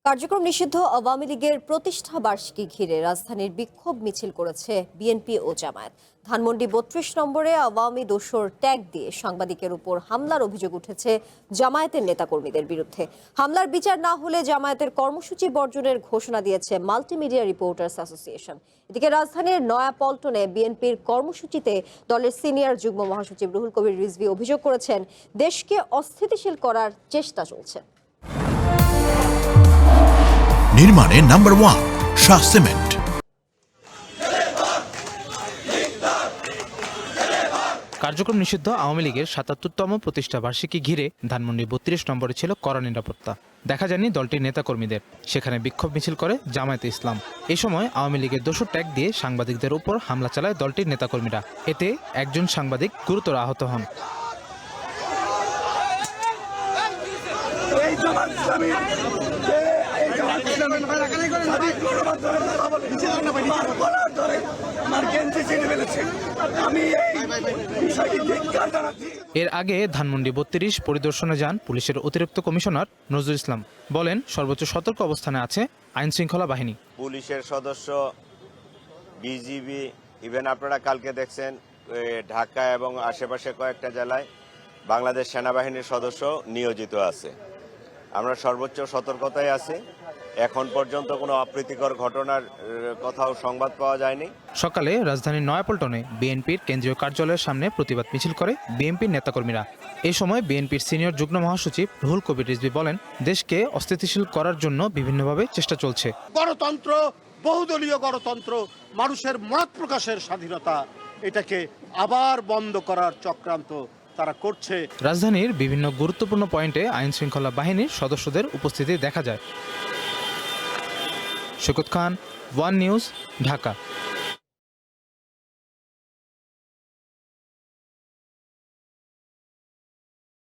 কার্যক্রম নিষিদ্ধ আওয়ামী লীগের প্রতিষ্ঠা বার্ষিকী ঘিরে রাজধানীর বিক্ষোভ মিছিল করেছে বিএনপি ও জামায়াত। ধানমন্ডি ৩২ নম্বরে আওয়ামী দোসর ট্যাগ দিয়ে সাংবাদিকের উপর হামলার অভিযোগ উঠেছে জামায়াতের নেতাকর্মীদের বিরুদ্ধে। হামলার বিচার না হলে জামায়াতের কর্মসূচি বর্জনের ঘোষণা দিয়েছে মাল্টিমিডিয়া রিপোর্টার্স অ্যাসোসিয়েশন। এদিকে রাজধানীর নয়াপল্টনে বিএনপির কর্মসূচিতে দলের সিনিয়র যুগ্ম মহাসচিব রুহুল কবির রিজভী অভিযোগ করেছেন, দেশকে অস্থিতিশীল করার চেষ্টা চলছে। নির্মাণে নাম্বার 1 শাহ সিমেন্ট। কার্যক্রম নিষিদ্ধ আওয়ামী লীগের ৭৭তম প্রতিষ্ঠা বার্ষিকী ঘিরে ধানমন্ডি ৩২ নম্বরে ছিল কড়া নিরাপত্তা। দেখা যায়নি দলটির নেতাকর্মীদের। সেখানে বিক্ষোভ মিছিল করে জামায়াতে ইসলাম। এই সময় আওয়ামী লীগের দোসর ট্যাগ দিয়ে সাংবাদিকদের উপর হামলা চালায় দলটির নেতাকর্মীরা। এতে একজন সাংবাদিক গুরুতর আহত হন। এর আগে ধানমন্ডি ৩২ পরিদর্শনে যান পুলিশের অতিরিক্ত কমিশনার নজরুল ইসলাম। বলেন, সর্বোচ্চ সতর্ক অবস্থানে আছে আইন শৃঙ্খলা বাহিনী। পুলিশের সদস্য, বিজিবি, ইভেন আপনারা কালকে দেখছেন ঢাকা এবং আশেপাশে কয়েকটা জেলায় বাংলাদেশ সেনাবাহিনীর সদস্য নিয়োজিত আছে। আমরা সর্বোচ্চ সতর্কতায় আছি। এখন পর্যন্ত কোনো অপ্রীতিকর ঘটনার কোথাও সংবাদ পাওয়া যায়নি। সকালে রাজধানীর নয়াপল্টনে বিএনপির কেন্দ্রীয় কার্যালয়ের সামনে প্রতিবাদ মিছিল করে বিএনপির নেতাকর্মীরা। এই সময় বিএনপির সিনিয়র যুগ্ম মহাসচিব রুহুল কবির রিজভী বলেন, দেশকে অস্থিতিশীল করার জন্য বিভিন্নভাবে চেষ্টা চলছে। গণতন্ত্র, বহুদলীয় গণতন্ত্র, মানুষের মত প্রকাশের স্বাধীনতা, এটাকে আবার বন্ধ করার চক্রান্ত তারা করছে। রাজধানীর বিভিন্ন গুরুত্বপূর্ণ পয়েন্টে আইন শৃঙ্খলা বাহিনীর সদস্যদের উপস্থিতি দেখা যায়। শওকত খান, ওয়ান নিউজ, ঢাকা।